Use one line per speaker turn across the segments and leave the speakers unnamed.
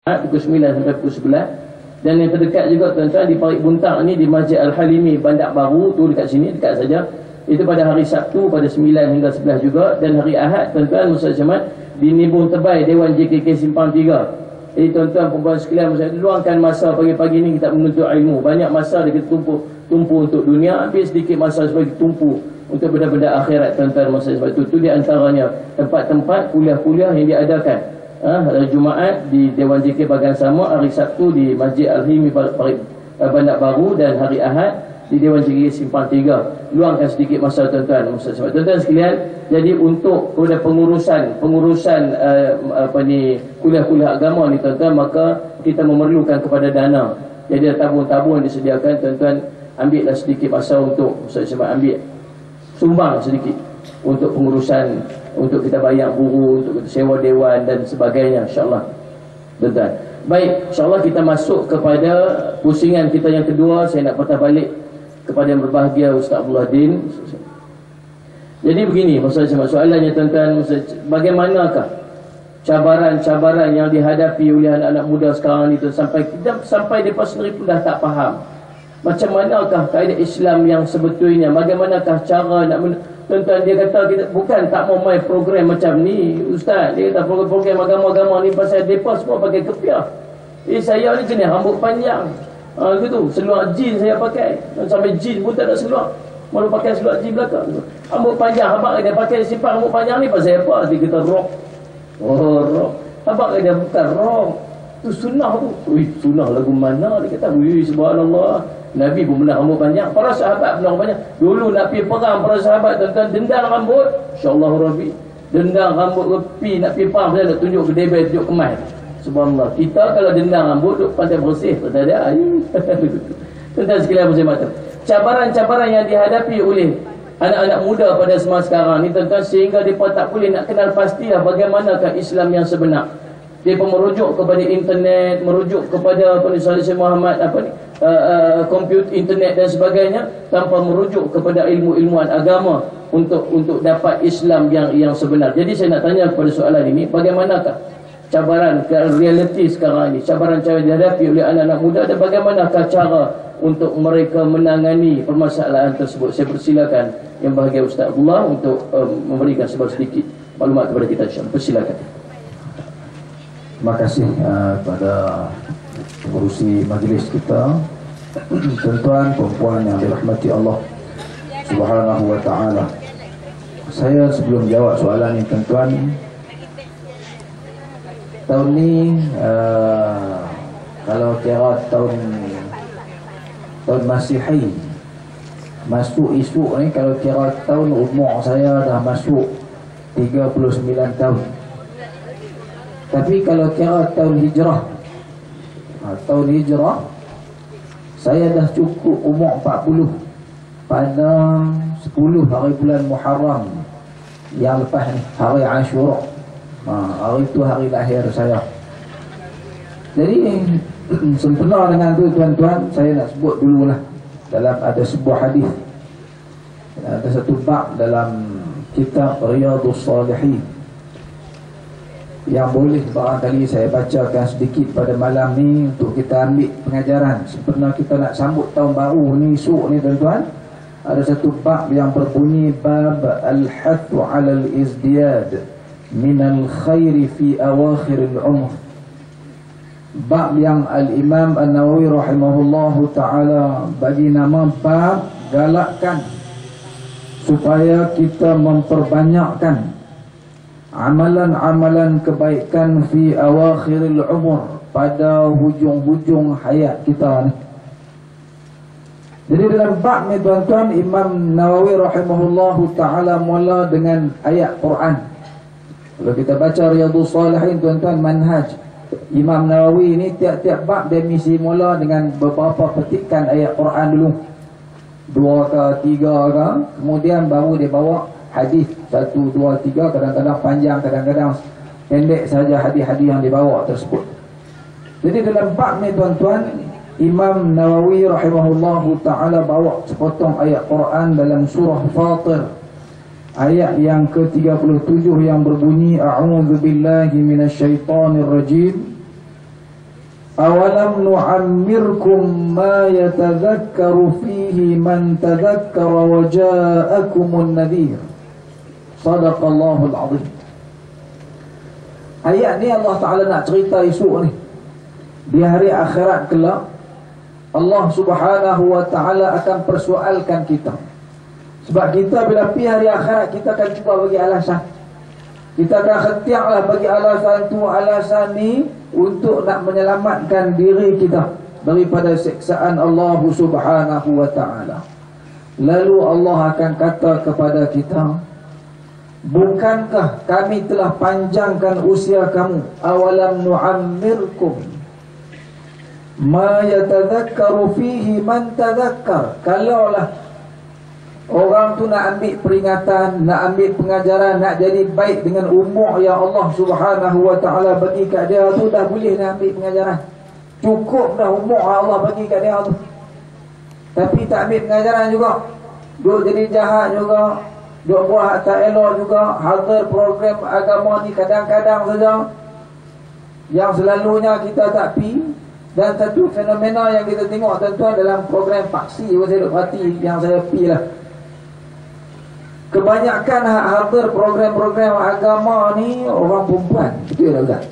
pukul 9 sampai pukul 11. Dan yang terdekat juga tuan-tuan di Parit Buntang ni, di Masjid Al-Halimi Bandar Baru tu, dekat sini, dekat saja. Itu pada hari Sabtu pada 9 hingga 11 juga. Dan hari Ahad tuan-tuan Ustaz Samad di Nibung Tebai Dewan JKK Simpang 3. Jadi tuan-tuan perempuan sekalian, luangkan masa pagi-pagi ni kita menuntut ilmu. Banyak masa kita tumpu untuk dunia, habis sedikit masa sebagai tumpu untuk benda-benda akhirat tuan-tuan. Masa sebab itu di antaranya tempat-tempat kuliah-kuliah yang diadakan. Hari Jumaat di Dewan JK Bagan Sama, hari Sabtu di Masjid Al-Himi Bandar Baru, dan hari Ahad di Dewan JK Simpang 3. Luangkan sedikit masa tuan-tuan. Sebab tuan-tuan sekalian, jadi untuk kepada pengurusan kuliah-kuliah agama ni tuan-tuan, maka kita memerlukan kepada dana. Jadi ada tabung-tabung yang disediakan tuan-tuan. Ambillah sedikit masa untuk ambil sumbang sedikit untuk pengurusan, untuk kita bayar guru, untuk kita sewa dewan dan sebagainya, insya-Allah. Tuan-tuan. Baik, insya-Allah kita masuk kepada pusingan kita yang kedua. Saya nak patah balik kepada yang berbahagia Ustaz Abdullah Din. Jadi begini, soalannya tuan-tuan, bagaimanakah cabaran-cabaran yang dihadapi oleh anak-anak muda sekarang ni, sampai mereka sendiri pun dah tak faham macam manakah kaedah Islam yang sebetulnya, bagaimanakah cara nak tuan-tuan. Dia kata kita bukan tak mau main program macam ni Ustaz, dia kata program agama-agama ni pasal mereka semua pakai kepiah. Saya ni jenis rambut panjang gitu, seluar jeans saya pakai, sampai jeans pun tak ada seluar, malu pakai seluar jeans belakang. Rambut panjang, abang dia pakai simpan rambut panjang ni pasal apa? Dia kata rock. Oh, rock. Abang dia bukan rock, tu sunnah tu. Sunnah lagu mana? Dia kata, subhanallah, Nabi pun belah rambut panjang, para sahabat belah rambut panjang. Dulu nak pergi perang, para sahabat tuan-tuan dendang rambut, insya-Allah Rabbi, dendang rambut repi, nak pergi perang saya nak tunjuk kedebel, tunjuk kemas. Subhanallah, kita kalau dendang rambut duk pandai bersih, tak ada. Tuan-tuan sekalian muslim mata, cabaran-cabaran yang dihadapi oleh anak-anak muda pada semasa sekarang ni tuan-tuan, sehingga mereka tak boleh nak kenal pastilah bagaimanakah Islam yang sebenar. Dia merujuk kepada internet, merujuk kepada Salih Muhammad komputer, internet dan sebagainya, tanpa merujuk kepada ilmu-ilmuan agama untuk dapat Islam yang sebenar. Jadi saya nak tanya kepada soalan ini, bagaimanakah cabaran realiti sekarang ini, cabaran-cabaran dihadapi oleh anak-anak muda, dan bagaimanakah cara untuk mereka menangani permasalahan tersebut. Saya persilakan yang bahagia Ustaz Abdullah untuk memberikan sedikit maklumat kepada kita, insya-Allah. Persilakan.
Terima kasih kepada pengurusi majlis kita, tuan-tuan, perempuan yang dirahmati Allah Subhanahu wa taala. Saya sebelum jawab soalan ini tuan-tuan, tahun ni kalau kira tahun Masihi, masuk isu ni, kalau kira tahun umur saya dah masuk 39 tahun. Tapi kalau kira tahun hijrah, saya dah cukup umur 40 pada 10 hari bulan Muharram yang lepas ni, hari Ashura. Hari itu hari lahir saya. Jadi sempena dengan tu tuan-tuan, saya nak sebut dululah, dalam ada sebuah hadis, ada satu bab dalam kitab Riyadhus Salihin yang boleh barangkali saya bacakan sedikit pada malam ni untuk kita ambil pengajaran. Sebenarnya kita nak sambut tahun baru ni esok ni tuan-tuan, ada satu bab yang berbunyi bab al-hathu 'ala al-izdiyad min al-khairi fi awakhir al-umr. Bab yang Al-Imam An-Nawawi rahimahullahu ta'ala bagi nama bab galakkan supaya kita memperbanyakkan amalan-amalan kebaikan fi awakhiril umur, pada hujung-hujung hayat kita ni. Jadi dalam bab ni tuan-tuan, Imam Nawawi rahimahullahu ta'ala mula dengan ayat Quran. Kalau kita baca Riyadhus Salihin tuan-tuan, manhaj Imam Nawawi ni tiap-tiap bab dia mesti mula dengan beberapa petikan ayat Quran dulu, 2 ke 3 ke, kemudian baru dia bawa hadis 1, 2, 3, kadang-kadang panjang, kadang-kadang pendek saja hadis-hadis yang dibawa tersebut. Jadi dalam bab ni tuan-tuan, Imam Nawawi rahimahullahu ta'ala bawa sepotong ayat Quran dalam surah Fatir, ayat yang ke-37 yang berbunyi a'udzubillahi minasyaitonir rajim awalam nu'ammirkum ma yatadhakkaru fihi man tadhakkara wa ja'akumun nadhir. Sadaqallahul azim. Ayat ni Allah Ta'ala nak cerita isu ni. Di hari akhirat kelak, Allah Subhanahu wa Ta'ala akan persoalkan kita. Sebab kita bila pergi hari akhirat, kita akan cuba bagi alasan. Kita akan khatiaklah bagi alasan tu, alasan ni untuk nak menyelamatkan diri kita daripada siksaan Allah Subhanahu wa Ta'ala. Lalu Allah akan kata kepada kita, bukankah kami telah panjangkan usia kamu? Awalam nu'ammirkum ma yatadhakkaru fihi man tadhakkar. Kalaulah orang tu nak ambil peringatan, nak ambil pengajaran, nak jadi baik dengan umur yang Allah Subhanahu wa Ta'ala bagi kat dia tu, dah boleh dah ambil pengajaran. Cukup dah umur Allah bagi kat dia tu. Tapi tak ambil pengajaran juga, duk jadi jahat juga, duk buat tak elok juga, hadir program agama ni kadang-kadang saja yang selalunya kita tak pi. Dan satu fenomena yang kita tengok tuan-tuan dalam program paksi, saya duk perhati yang saya pi lah, kebanyakan hadir program-program agama ni orang perempuan. Betul tak Ustaz?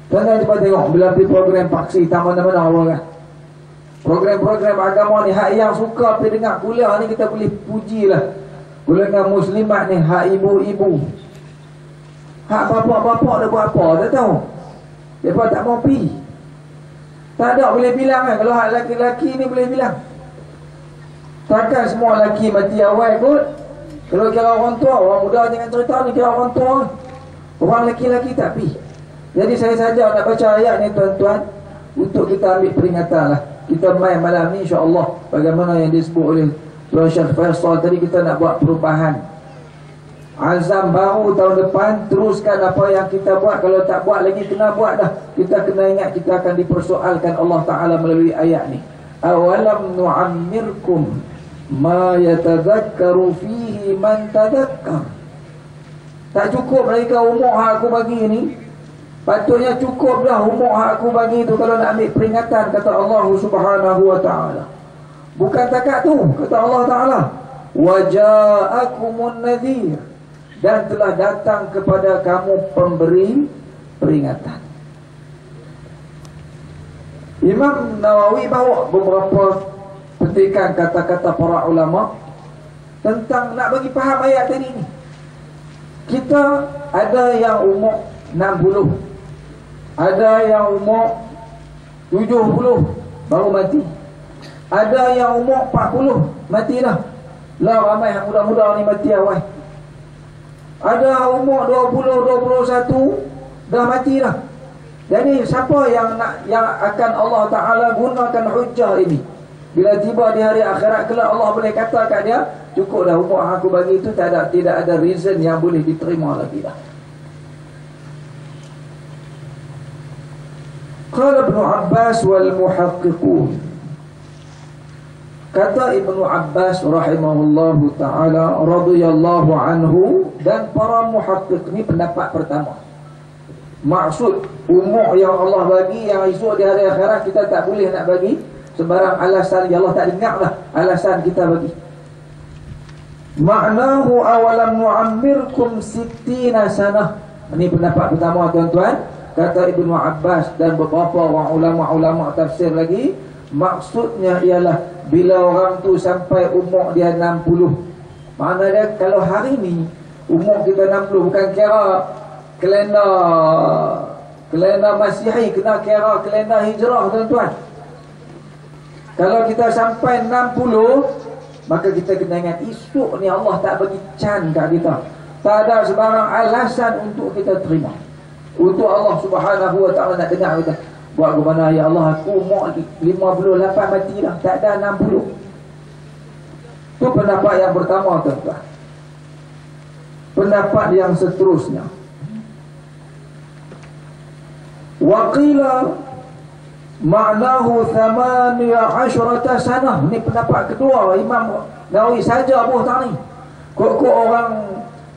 Tuan-tuan cuba tengok bila pergi program paksi tak mana-mana orang kan. Program-program agama ni, hak yang suka pergi dengar kuliah ni, kita boleh pujilah golongan muslimat ni, hak ibu-ibu. Hak bapak-bapak dia buat apa tak tahu. Mereka tak mau pergi. Tak ada boleh bilang kan. Kalau hak laki-laki ni boleh bilang. Takkan semua laki mati awal kot. Kalau kira orang tua, orang muda jangan cerita ni, kira orang tua. Orang laki-laki tak pergi. Jadi saya saja nak baca ayat ni tuan-tuan, untuk kita ambil peringatan lah. Kita main malam ni insya-Allah, bagaimana yang disebut oleh Tuan Syekh Faisal tadi, kita nak buat perubahan. Azam baru tahun depan, teruskan apa yang kita buat. Kalau tak buat lagi, kena buat dah. Kita kena ingat kita akan dipersoalkan Allah Ta'ala melalui ayat ni. Awalam nu'ammirkum ma yatadhakkaru fihi man tadhakkar. Tak cukup mereka umur hak aku bagi ni. Patutnya cukup dah umur hak aku bagi tu kalau nak ambil peringatan, kata Allah Subhanahu wa Ta'ala. Bukan takat tu, kata Allah Ta'ala, wa ja'akumun nadhir, dan telah datang kepada kamu pemberi peringatan. Imam Nawawi bawa beberapa petikan kata-kata para ulama tentang nak bagi faham ayat tadi ni. Kita ada yang umur 60, ada yang umur 70 baru mati, ada yang umur 40 mati dah. Lah ramai yang muda-muda ni mati awal. Ada umur 20, 21 dah mati dah. Jadi siapa yang akan Allah Ta'ala gunakan hujjah ini? Bila tiba di hari akhirat kelak, Allah boleh kata kat dia, cukup dah umur aku bagi itu, tidak ada reason yang boleh diterima lagi dah. Qala Ibn Abbas wal muhaqqiqun. Kata Ibnu Abbas rahimahullahu ta'ala radhiyallahu anhu, dan para muhaqqiq ni pendapat pertama. Maksud umur yang Allah bagi, yang esok di hari akhirat kita tak boleh nak bagi sebarang alasan yang Allah tak dengar lah alasan kita bagi. Ma'nahu awalam nu'ammirkum 60 sanah. Ini pendapat pertama tuan-tuan, kata Ibnu Abbas dan beberapa orang ulama-ulama tafsir lagi. Maksudnya ialah bila orang tu sampai umur dia 60. Makna dia kalau hari ni umur kita 60, bukan kira kalender Masihi, kena kira kalender Hijrah tuan-tuan. Kalau kita sampai 60, maka kita kena ingat esok ni Allah tak bagi can kat kita. Tak ada sebarang alasan untuk kita terima. Untuk Allah Subhanahu wa Ta'ala nak dengar kita, buat ke mana ya Allah, aku umur 58 mati dah, tak ada 60. Itu pendapat yang pertama tuan-tuan. Pendapat yang seterusnya, waqila ma'nahu 18 sanah. Ini pendapat kedua Imam Nawawi saja buah tak ni. Kok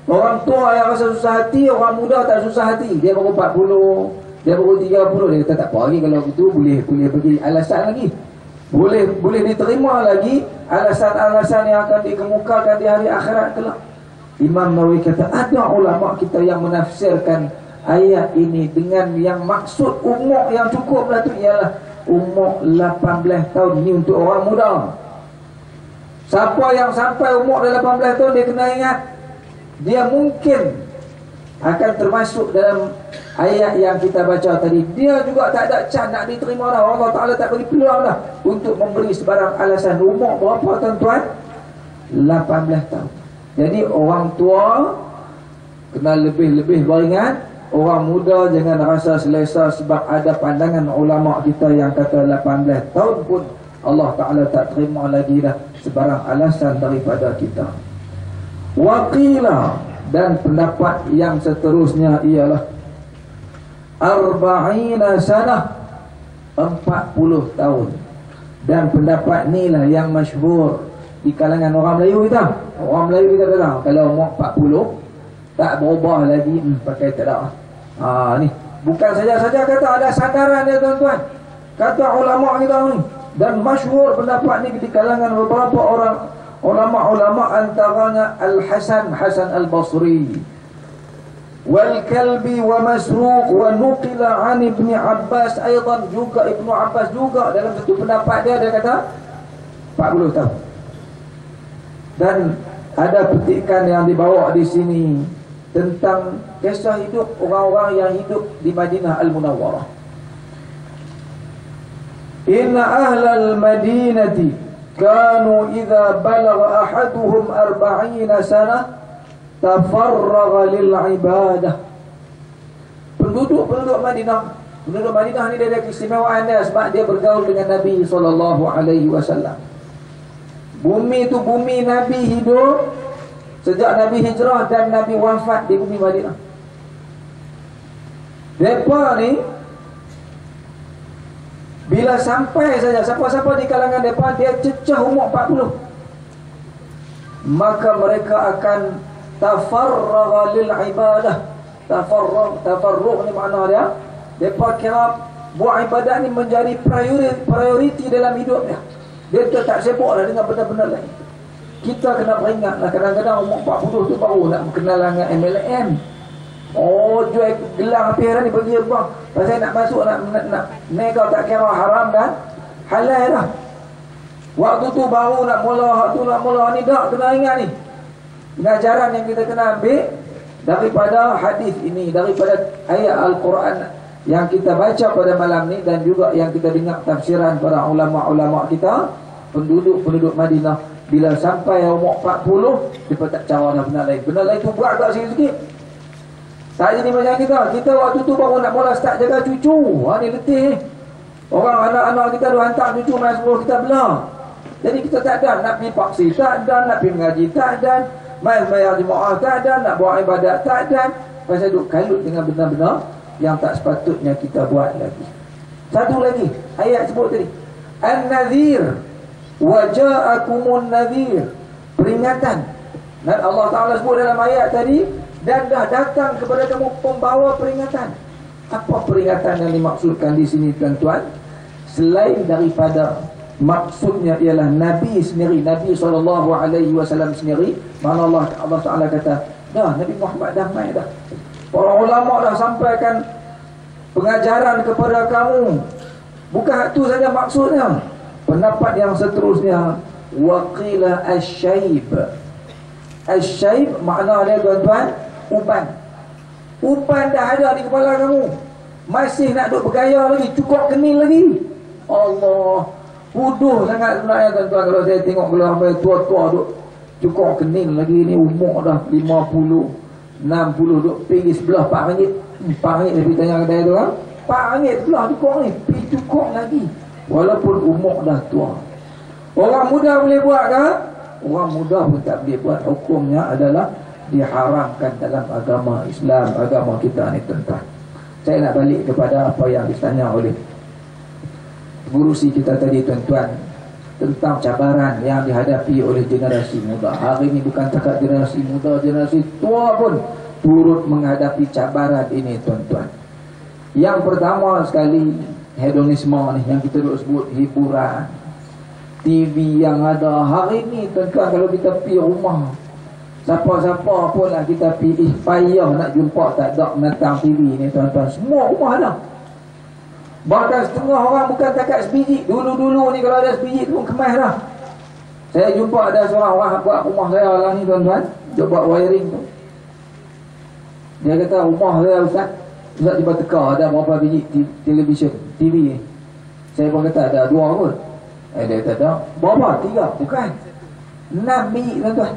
orang tua yang rasa susah hati, orang muda tak susah hati. Dia baru 40, Dia baru 30, dia kata tak apa lagi, kalau begitu boleh bagi alasan lagi. Boleh diterima lagi alasan-alasan yang akan dikemukakan di hari akhirat kelak. Imam Nawawi kata ada ulama kita yang menafsirkan ayat ini dengan yang maksud umur yang cukup lah tu ialah umur 18 tahun. Ini untuk orang muda. Siapa yang sampai umur 18 tahun, dia kena ingat dia mungkin akan termasuk dalam ayat yang kita baca tadi. Dia juga tak ada can nak diterima dah. Allah Ta'ala tak bagi peluang dah untuk memberi sebarang alasan. Umur berapa tuan-tuan? 18 tahun. Jadi orang tua kena lebih-lebih beringat. Orang muda jangan rasa selesa sebab ada pandangan ulama kita yang kata 18 tahun pun Allah Ta'ala tak terima lagi dah sebarang alasan daripada kita. Waqila, dan pendapat yang seterusnya ialah arba'ina sanah, 40 tahun. Dan pendapat ni lah yang masyhur di kalangan orang Melayu kita. Orang Melayu kita kata kalau umur 40 tak berubah lagi, pakai tak ada. Ni bukan saja kata, ada sandaran dia tuan-tuan, kata ulama kita ni. Dan masyhur pendapat ni di kalangan beberapa orang ulama-ulama, antaranya Al-Hasan Al-Basri, Wal-Kalbi wa Masruq, wa nuqila an Ibn Abbas aidan, juga Ibn Abbas juga dalam satu pendapat dia kata 40 tahun. Dan ada petikan yang dibawa di sini tentang kisah hidup orang-orang yang hidup di Madinah Al-Munawwarah. Inna ahlal madinati kanu idza balagha ahaduhum 40 sanah tafarragha lil ibadah. Penduduk Madinah ni dia ada keistimewaan dia sebab dia bergaul dengan Nabi SAW. Bumi tu bumi Nabi hidup sejak Nabi hijrah dan Nabi wafat di bumi Madinah. Mereka ni bila sampai saja siapa-siapa di kalangan mereka dia cecah umur 40, maka mereka akan tafarragha lil ibadah. Tafarrugh ni makna dia mereka kira buat ibadat ni menjadi prioriti dalam hidup dia. Dia tak sibuk lah dengan benda-benda lain. Kita kena peringatlah, kadang-kadang umur 40 tu baru nak berkenal dengan MLM. Jual gelang api ni bagi bang. Pasal nak masuk nak nega tak kira haram dan halal dah. Waktu tu baru nak mula ni dah kena ingat ni. Pengajaran yang kita kena ambil daripada hadis ini, daripada ayat Al-Quran yang kita baca pada malam ni, dan juga yang kita dengar tafsiran para ulama-ulama kita. Penduduk Madinah bila sampai umur 40 dia tak cara dah benda lain. Benda lain tu buat agak sikit-sikit. Tak jadi macam kita waktu tu baru nak mula start jaga cucu. Ni letih ni. Orang anak-anak kita dah hantar cucu main sekolah kita belah. Jadi kita tak ada nak pergi paksi, tak ada nak pergi mengaji, tak ada main bayar jemaah, tak ada nak buat ibadat, tak ada. Pasal duk kalut dengan benda-benda yang tak sepatutnya kita buat lagi. Satu lagi ayat sebut tadi, An-Nadhir, wa ja'akumun nadhir, peringatan. Dan Allah Ta'ala sebut dalam ayat tadi, dan dah datang kepada kamu pembawa peringatan. Apa peringatan yang dimaksudkan di sini tuan-tuan? Selain daripada maksudnya ialah Nabi sendiri, Nabi SAW sendiri, mana Allah Ta'ala kata dah Nabi Muhammad dah mai dah. Para ulama dah sampaikan pengajaran kepada kamu. Bukan itu saja maksudnya. Pendapat yang seterusnya, waqila asy-syaib. Asy-syaib makna dia tuan-tuan uban dah ada di kepala kamu, masih nak duk bergaya lagi, cukup kenil lagi. Allah, bodoh sangat sebenarnya tuan-tuan kalau saya tengok kalau sampai tua-tua duk cukup kenil lagi ni, umur dah 50, 60 duk pergi sebelah RM4. RM4 dia pergi tanya kedai tu kan, RM4 sebelah cukup ni, pergi cukup lagi walaupun umur dah tua. Orang muda boleh buat ke? Orang muda pun tak boleh buat. Hukumnya adalah diharamkan dalam agama Islam, agama kita ni tuan-tuan. Saya nak balik kepada apa yang ditanya oleh gurusi kita tadi tuan-tuan, tentang cabaran yang dihadapi oleh generasi muda. Hari ini bukan takat generasi muda, generasi tua pun turut menghadapi cabaran ini tuan-tuan. Yang pertama sekali, hedonisme ni yang kita duk sebut hiburan. TV yang ada hari ni tuan-tuan, kalau kita pergi rumah, siapa-siapa pun lah kita pilih, payah nak jumpa tak ada menentang TV ni tuan-tuan. Semua rumah ada. Bahkan setengah orang bukan takat sebiji. Dulu-dulu ni kalau ada sebiji tu pun kemas dah. Saya jumpa ada seorang orang buat rumah saya lah ni tuan-tuan, dia buat wiring tu. Dia kata rumah saya Ustaz tiba teka ada berapa biji television TV ni. Saya pun kata ada 2 kot. Dia kata ada berapa? 3? Bukan, 6 biji tuan-tuan.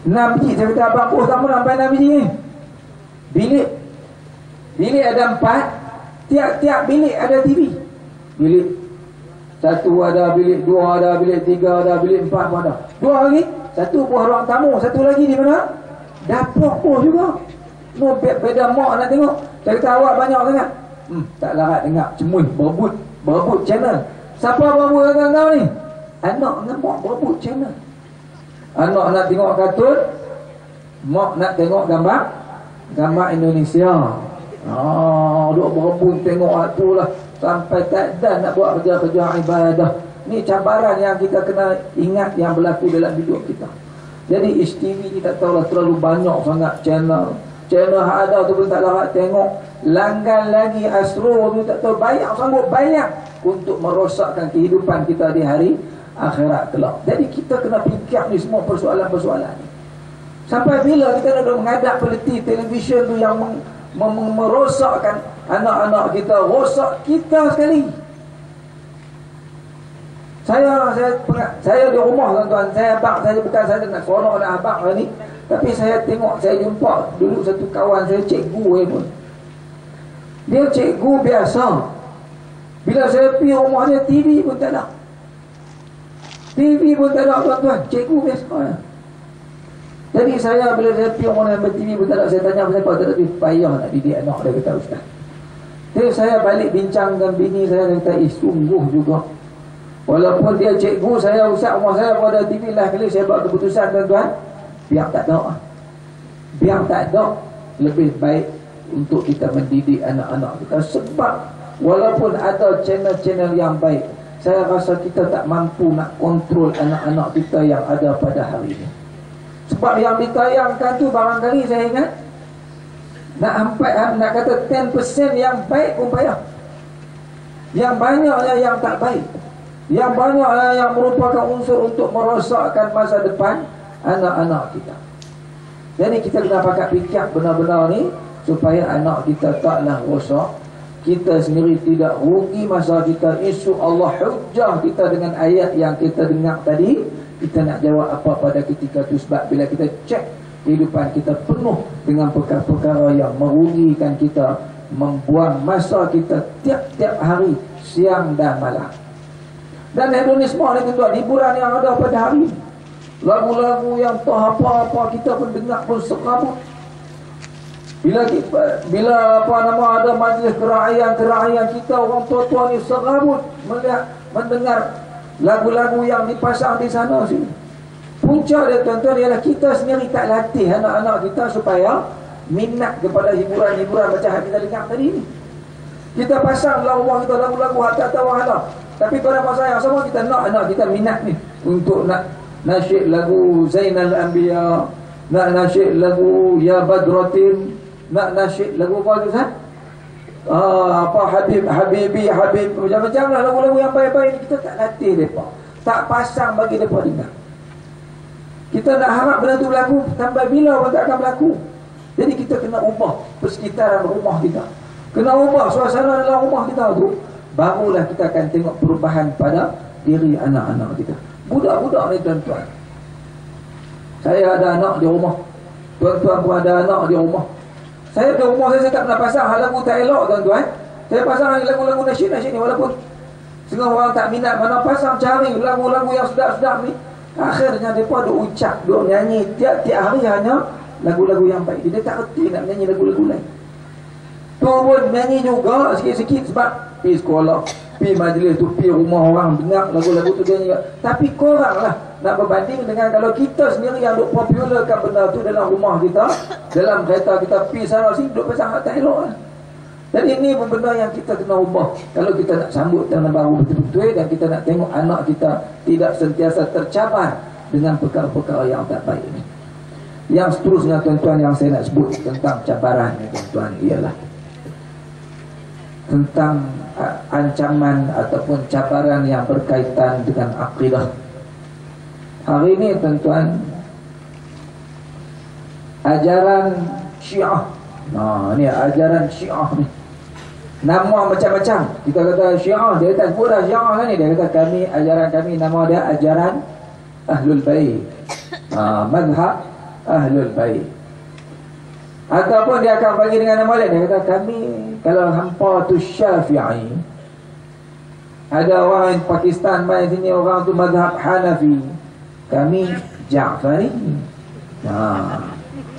6 biji. Saya kata abang pun sama sampai 6 biji ni. Bilik ada 4. Tiap-tiap bilik ada TV. Bilik 1 ada, bilik 2 ada, bilik 3 ada, bilik 4 pun ada. 2 lagi, 1 buah ruang tamu, 1 lagi di mana? Dapur pun juga. No, beda mak nak tengok. Saya kata awak banyak sangat. Tak larat dengar cemuih, berebut channel. Siapa berebut dengan kau ni? Anak dengan mak berebut channel. Anak nak tengok kartun, mak nak tengok gambar Indonesia. Duk berebut tengok tu lah sampai tak ada nak buat kerja-kerja ibadah. Ni cabaran yang kita kena ingat yang berlaku dalam hidup kita. Jadi HTV ni tak tahulah terlalu banyak sangat channel ada tu pun tak larat tengok. Langgan lagi Astro tu tak tahu sanggup bayar untuk merosakkan kehidupan kita di hari akhirat kelak. Jadi kita kena fikir ni semua persoalan-persoalan ni. Sampai bila kita nak menghadap peliti televisyen tu yang merosakkan anak-anak kita, rosak kita sekali. Saya di rumah tuan-tuan, saya bukan saya nak seronok nak abang lah ni, tapi saya tengok, saya jumpa dulu satu kawan saya, cikgu pun. Dia cikgu biasa. Bila saya pergi rumah dia, TV pun tak ada. TV pun tak ada tuan-tuan, cikgu biasa. Jadi saya bila saya pergi rumah dia, TV pun tak ada, saya tanya kenapa tak ada TV, payah nak didik anak dia, kata Ustaz. Jadi saya balik bincang dengan bini saya, dia kata, sungguh juga. Walaupun dia cikgu, saya Ustaz rumah saya pada TV lah kali saya buat keputusan tuan-tuan, biar tak ada, lebih baik untuk kita mendidik anak-anak kita. Sebab walaupun ada channel-channel yang baik, saya rasa kita tak mampu nak kontrol anak-anak kita yang ada pada hari ini. Sebab yang ditayangkan tu barangkali saya ingat nak kata 10% yang baik pun payah. Yang banyaknya yang tak baik, yang banyaknya yang merupakan unsur untuk merosakkan masa depan anak-anak kita. Jadi kita kena pakai fikir benar-benar ni supaya anak kita taklah rosak, kita sendiri tidak rugi masa kita. Isu Allah hujjah kita dengan ayat yang kita dengar tadi. Kita nak jawab apa pada ketika itu. Sebab bila kita cek kehidupan kita penuh dengan perkara-perkara yang merugikan kita, membuang masa kita tiap-tiap hari, siang dan malam. Dan hedonisme ni tuan-tuan, hiburan yang ada pada hari, lagu-lagu yang tak apa-apa kita pun dengar pun serabut. Bila ada majlis kerajaan kita, orang tua-tua ni serabut mendengar lagu-lagu yang dipasang di sana sini. Punca dia tuan-tuan ialah kita sendiri tak latih anak-anak kita supaya minat kepada hiburan-hiburan macam yang kita dengar tadi ni. Kita pasang dalam rumah kita lagu-lagu harta wahala, tapi pada masa yang sama kita nak anak kita minat ni untuk nak nasyid lagu Zainal Anbiya, nak nasyid lagu Ya Badratin, nak nasyid lagu apa tu Ustaz? Habib macam-macam lah lagu-lagu yang baik-baik. Kita tak latih mereka, tak pasang bagi mereka dengar. Kita nak harap benda tu berlaku, sampai bila pun tak akan berlaku. Jadi kita kena ubah persekitaran rumah kita, kena ubah suasana dalam rumah kita tu, barulah kita akan tengok perubahan pada diri anak-anak kita. Budak-budak ni tuan-tuan, saya ada anak di rumah, tuan-tuan pun ada anak di rumah. Saya di rumah saya tak pernah pasang lagu tak elok tuan-tuan. Saya pasang lagu-lagu nasyid ni, walaupun setengah orang tak minat, mana pasang cari lagu-lagu yang sedap-sedap ni. Akhirnya mereka duk ucap, duk nyanyi tiap-tiap hari hanya lagu-lagu yang baik. Dia tak reti nak nyanyi lagu-lagu lain. Tu pun nyanyi juga sikit-sikit sebab pergi sekolah, pergi majlis tu, pergi rumah orang dengar lagu-lagu tu dia nyanyi. Tapi korang lah nak berbanding dengan kalau kita sendiri yang duk popularkan benda tu dalam rumah kita, dalam kereta kita pergi sana sini duk pasang tak elok lah. Dan ini benda yang kita kena ubah. Kalau kita nak sambut tahun baru betul-betul, dan kita nak tengok anak kita tidak sentiasa tercabar dengan perkara-perkara yang tak baik ini. Yang seterusnya tuan-tuan yang saya nak sebut tentang cabaran tuan-tuan ialah tentang ancaman ataupun cabaran yang berkaitan dengan akidah. Hari ini tuan-tuan, ajaran Syiah. Nah, ni ajaran Syiah ni. Nama macam-macam. Kita kata Syiah, dia tak sebut dah Syiah kan ni. Dia kata kami, ajaran kami, nama dia ajaran Ahlul Bait. Mazhab Ahlul Bait. Ataupun dia akan bagi dengan nama lain. Dia kata kami, kalau hampa tu Syafi'i, ada orang Pakistan main sini, orang tu mazhab Hanafi, kami Ja'fari.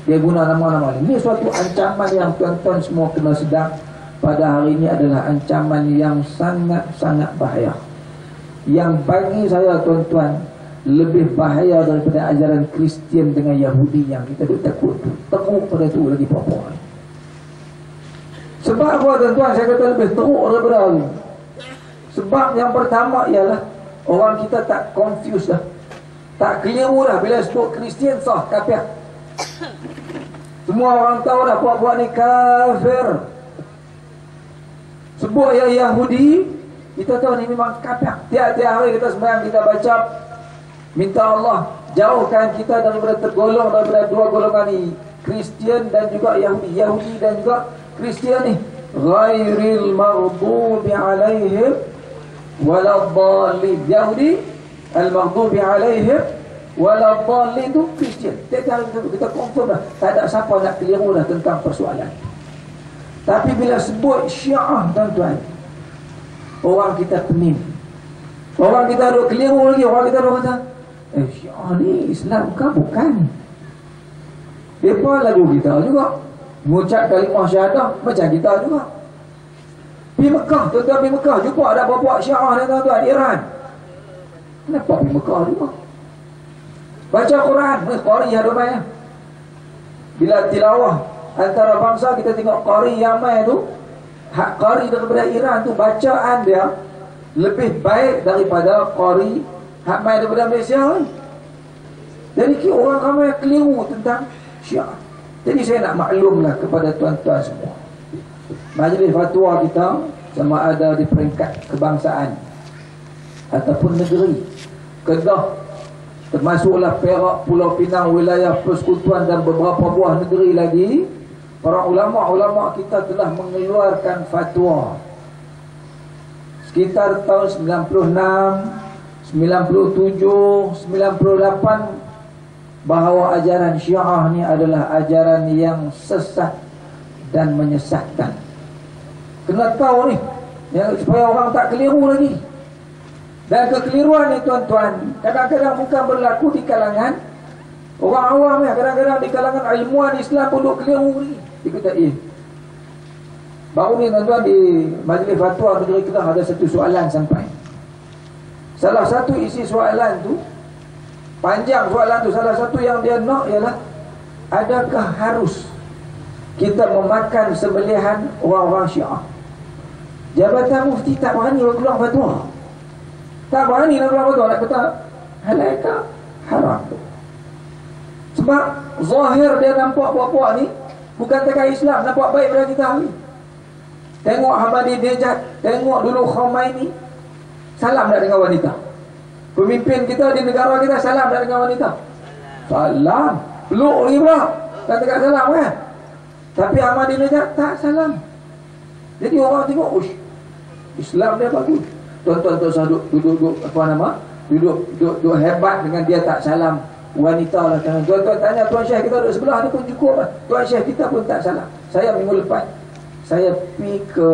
Dia guna nama-nama ini. Ini suatu ancaman yang tuan-tuan semua kena sedar. Pada hari ini adalah ancaman yang sangat-sangat bahaya. Yang bagi saya tuan-tuan lebih bahaya daripada ajaran Kristian dengan Yahudi yang kita takut tu. Teruk pada tu lagi apa-apa. Sebab apa tuan-tuan saya kata lebih teruk daripada itu? Sebab yang pertama ialah orang kita tak confused dah. Tak keliru dah bila sebut Kristian sah kafir. Semua orang tahu dah buat-buat ni kafir. Sebut yang Yahudi, kita tahu ni memang kafir. Tiap-tiap hari kita sembahyang, kita baca, minta Allah jauhkan kita daripada tergolong daripada dua golongan ni, Kristian dan juga Yahudi. Yahudi dan juga Kristian ni ghairil maghdubi alaihim waladdallin. Yahudi al-maghdubi alaihim waladdallin tu Kristian. Kita confirm dah, tak ada siapa nak keliru dah tentang persoalan. Tapi bila sebut Syiah tuan-tuan, orang kita pening. Orang kita ada keliru lagi. Orang kita ada kata, Syiah ni Islam bukan. Mereka lagu kita juga, mengucap kalimah syahadah macam kita juga. Pergi Mekah, tuan-tuan pergi Mekah, jumpa ada bapak Syiah ni tuan-tuan di Iran. Kenapa pergi Mekah juga? Baca Quran, Qari ada main. Bila tilawah antara bangsa, kita tengok Qari yang main tu, hak Qari daripada Iran tu, bacaan dia lebih baik daripada Qari hak main daripada Malaysia kan? Jadi orang ramai keliru tentang Syiah. Jadi saya nak maklumlah kepada tuan-tuan semua, majlis fatwa kita sama ada di peringkat kebangsaan ataupun negeri, Kedah, termasuklah Perak, Pulau Pinang, wilayah persekutuan dan beberapa buah negeri lagi, para ulama-ulama kita telah mengeluarkan fatwa sekitar tahun 96, 97, 98 bahawa ajaran Syiah ni adalah ajaran yang sesat dan menyesatkan. Kena tahu ni, supaya orang tak keliru lagi. Dan kekeliruan ni tuan-tuan, kadang-kadang bukan berlaku di kalangan orang awam ya, kadang-kadang di kalangan ilmuwan Islam pun duk keliru ni. Dia kata, baru ni tuan-tuan di majlis fatwa negeri Kedah ada satu soalan sampai. Salah satu isi soalan tu, panjang soalan tu, salah satu yang dia nak ialah, adakah harus kita memakan sembelihan orang-orang Syiah? Jabatan Mufti tak berani keluar fatwa. Tak berani nak keluar fatwa, nak kata halal ke haram tu. Sebab zahir dia nampak buat-buat ni bukan tekan Islam, nampak baik pada kita ni. Tengok Ahmadinejad, tengok dulu Khomeini, salam tak dengan wanita. Pemimpin kita di negara kita salam tak dengan wanita? Salam. Peluk lagi pula, tak tekan salam kan? Tapi Ahmadinejad tak salam. Jadi orang tengok, Islam dia bagus. Tuan-tuan tak usah duduk apa nama? Duduk hebat dengan dia tak salam wanita lah. Tuan-tuan tanya Tuan Syekh kita duduk sebelah ni pun cukup lah. Tuan Syekh kita pun tak salam. Saya minggu lepas saya pergi ke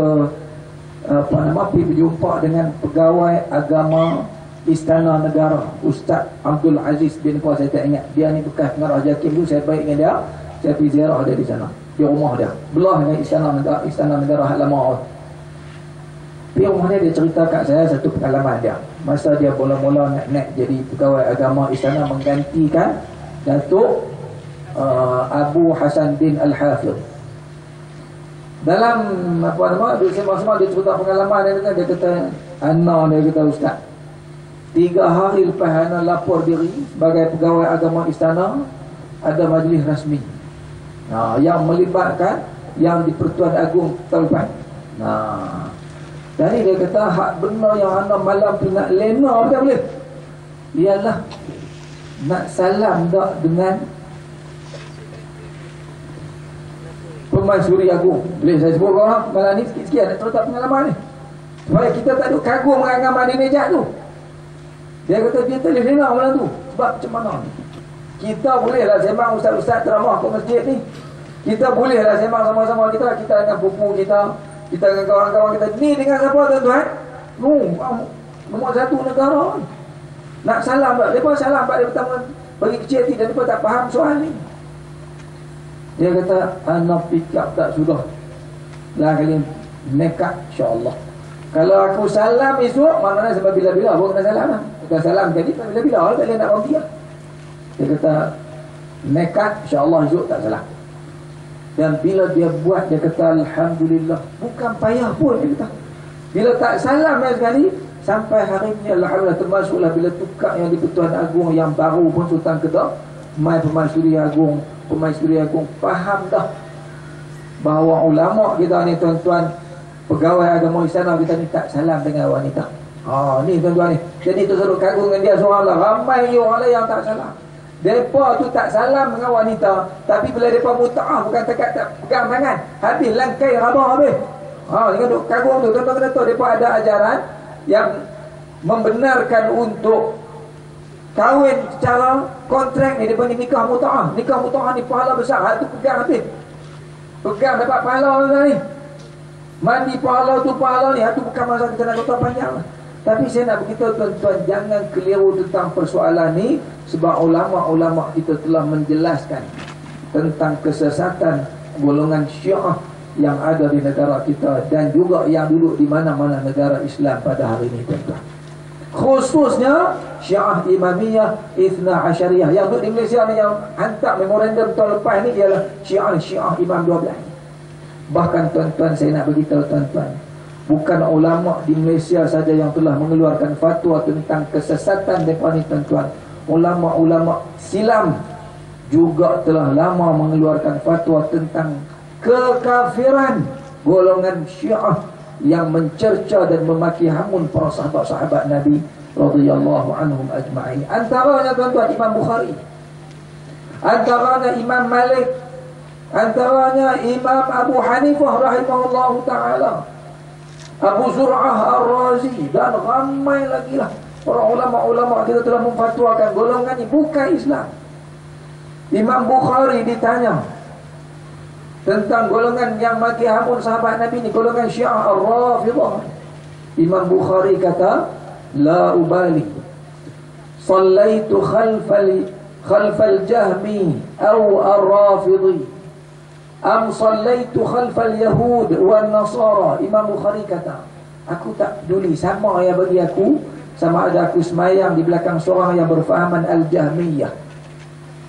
pergi berjumpa dengan pegawai agama Istana Negara, Ustaz Abdul Aziz bin Kuala, saya tak ingat. Dia ni bekas pengarah JAKIM dulu, saya baik dengan dia. Saya pergi ziarah dia di sana, di rumah dia, belah dengan Istana Negara hak lama. Di rumah dia cerita kat saya satu pengalaman dia. Masa dia mula-mula nak jadi pegawai agama istana menggantikan Datuk Abu Hasan bin Al-Hafidh. Dalam apa nama, dia sembang-sembang, dia cerita pengalaman dia kata, Ana dia kata, Ustaz, 3 hari lepas Ana lapor diri sebagai pegawai agama istana, ada majlis rasmi yang melibatkan yang di Pertuan Agong Taupan. Jadi dia kata, hak benar yang Ana malam tu nak lena tak boleh, ialah nak salam tak dengan Pemaisuri Agung. Boleh saya sebut orang malam ni sikit-sikit nak cerita pengalaman ni, supaya kita tak duk kagum dengan Mandi Nejat tu. Dia kata dia tak boleh lena malam tu. Sebab macam mana ni, kita bolehlah sembang ustaz-ustaz ceramah ke masjid ni, kita bolehlah sembang sama-sama kita dengan pupu kita dengan kawan-kawan kita. Ni dengan siapa tuan-tuan? Nombor 1 negara. Nak salam tak? Mereka salam tak? Dia pertama bagi kecil hati dan mereka tak faham soal ni. Dia kata, anak pikap tak sudah lah kali nekat, insyaAllah. Kalau aku salam esok, maknanya sebab bila-bila aku kena salam lah. Bukan salam jadi, bila-bila tak boleh nak berhenti lah. Dia kata, nekat, insyaAllah esok tak salam. Dan bila dia buat, dia kata, Alhamdulillah, bukan payah pun, dia kata. Bila tak salam yang sekali, sampai hari ni, Alhamdulillah, termasuklah bila tukar yang di Pertuan Agong yang baru pun Sultan Kedah, Pemaisuri Agong faham dah bahawa ulama kita ni tuan-tuan, pegawai agama istana kita ni tak salam dengan wanita. Ni tuan-tuan ni. Jadi tu selalu kagum dengan dia seorang lah. Ramai orang lain yang tak salam. Mereka tu tak salam dengan wanita, tapi bila mereka muta'ah bukan tekat tak pegang tangan, habis langkai rabah habis. Dia duk kagum tu. Tuan-tuan kena tahu, mereka ada ajaran yang membenarkan untuk kahwin secara kontrak ni, dia panggil nikah muta'ah. Nikah muta'ah ni pahala besar. Hal tu pegang habis. Pegang dapat pahala ni. Mandi pahala tu pahala ni. Hal tu bukan masa kita nak kata panjang lah. Tapi saya nak beritahu tuan-tuan, jangan keliru tentang persoalan ni, sebab ulama-ulama kita telah menjelaskan tentang kesesatan golongan Syiah yang ada di negara kita dan juga yang duduk di mana-mana negara Islam pada hari ini tuan-tuan. Khususnya Syiah Imamiyah Ithna Asyariyah yang duduk di Malaysia ni, yang hantar memorandum tahun lepas ni ialah Syiah Imam 12. Bahkan tuan-tuan, saya nak beritahu tuan-tuan, bukan ulama di Malaysia saja yang telah mengeluarkan fatwa tentang kesesatan mereka ni tuan-tuan. Ulama-ulama silam juga telah lama mengeluarkan fatwa tentang kekafiran golongan Syiah yang mencerca dan memaki hamun para sahabat-sahabat Nabi radhiyallahu anhum ajma'in. Antaranya tuan-tuan Imam Bukhari, antaranya Imam Malik, antaranya Imam Abu Hanifah rahimahullahu ta'ala, Abu Zur'ah Ar-Razi, dan ramai lagi lah para ulama-ulama kita telah memfatwakan golongan ini bukan Islam. Imam Bukhari ditanya tentang golongan yang maki hamun sahabat Nabi ni, golongan Syiah Ar-Rafidah. Imam Bukhari kata, la ubali sallaitu khalfal Jahmi aw Ar-Rafidi am sallaitu khalfal Yahud wal Nasara. Imam Bukhari kata, aku tak peduli, sama ya bagi aku, sama ada aku semayang di belakang seorang yang berfahaman Al-Jahmiyah,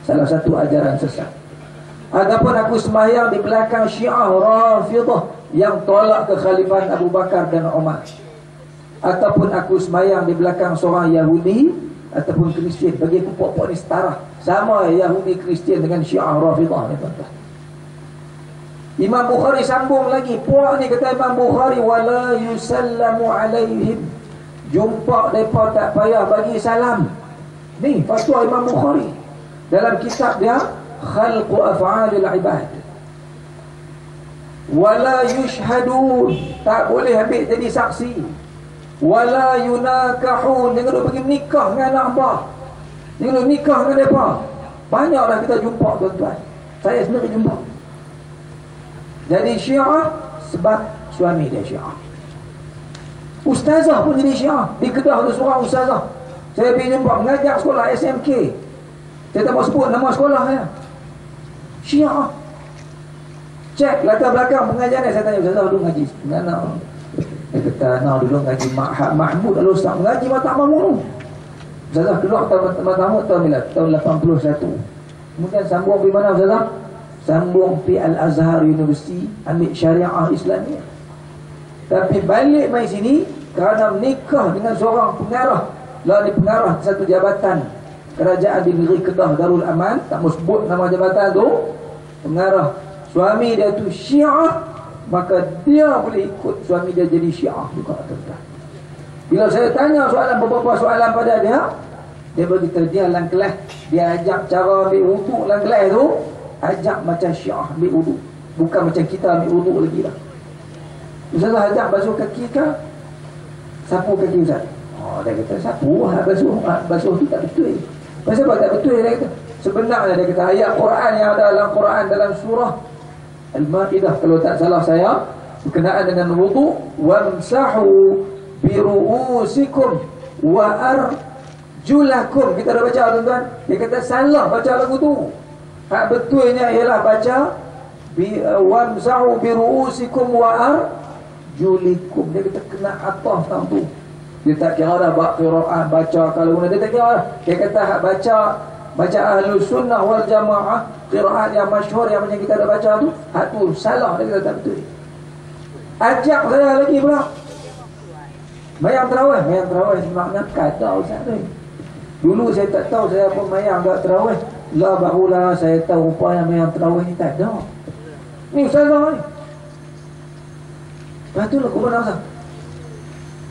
salah satu ajaran sesat, ataupun aku semayang di belakang Syiah Rafidah yang tolak kekhalifahan Abu Bakar dan Umar, ataupun aku semayang di belakang seorang Yahudi ataupun Kristian. Bagi aku pokok ni setara, sama Yahudi Kristian dengan Syiah Rafidah ni tuan-tuan. Imam Bukhari sambung lagi, puak ni kata Imam Bukhari, wala yusallamu alaihim, jumpa mereka tak payah bagi salam. Ni fatwa Imam Bukhari dalam kitab dia Khalqu Af'alil Ibad. Wala yushhadun, tak boleh ambil jadi saksi. Wala yunakahun, jangan duk pergi menikah dengan anak abah, jangan duk nikah dengan mereka. Banyaklah kita jumpa tuan-tuan, saya sendiri jumpa. Jadi Syiah sebab suami dia Syiah. Ustazah pun jadi Syiah. Di Kedah ada seorang ustazah, saya pergi jumpa, mengajar sekolah SMK, saya tak mau sebut nama sekolah ya, Syiah. Cek latar belakang pengajaran, saya tanya, ustazah dulu ngaji mana? Dia kata, nak dulu ngaji Mahmud Al-Ustaz, ngaji Mata Mahmud. Ustazah keluar tahun 81, tahun 81. Kemudian sambung pergi mana ustazah? sambung pi Al-Azhar University, ambil syariah Islamiyah. Tapi balik mai sini kerana menikah dengan seorang pengarah, lah di pengarah satu jabatan kerajaan di negeri Kedah Darul Aman, tak mau sebut nama jabatan tu, pengarah. Suami dia tu Syiah, maka dia boleh ikut suami dia jadi Syiah juga, tuan-tuan. Bila saya tanya beberapa soalan pada dia, dia berkata dia dalam kelas, dia ajak cara ambil wuduk dalam kelas tu, ajak macam Syiah ambil wuduk, bukan macam kita ambil wuduk lagi dah. Ustazah ajak basuh kaki ke? Sapu kaki Ustaz. Oh, dia kata sapu, basuh tu tak betul. Pasal apa tak betul? Dia kata sebenarnya, dia kata ayat Quran yang ada dalam Quran dalam surah Al-Ma'idah, kalau tak salah saya, berkenaan dengan wudu, wamsahu biru'usikum wa arjulakum. Kita dah baca, tuan-tuan. Dia kata salah baca lagu tu. Hak betulnya ialah baca wamsahu biru'usikum wa arjulikum. Dia kata kena atas tang tu. Dia tak kira dah qiraat baca kalau guna, dia tak kira dah. Dia kata hak baca Ahlus Sunnah wal Jamaah, qiraat yang masyhur yang macam kita dah baca tu, hak tu salah, dia kata tak betul. Ajak saya lagi pula mayang tarawih sebenarnya kata Ustaz tu. Dulu saya tak tahu saya pun mayang tak tarawih. Lah barulah saya tahu rupanya mayang tarawih ni tak ada. Ni ustazah ni. Lepas tu aku pernah Ustaz,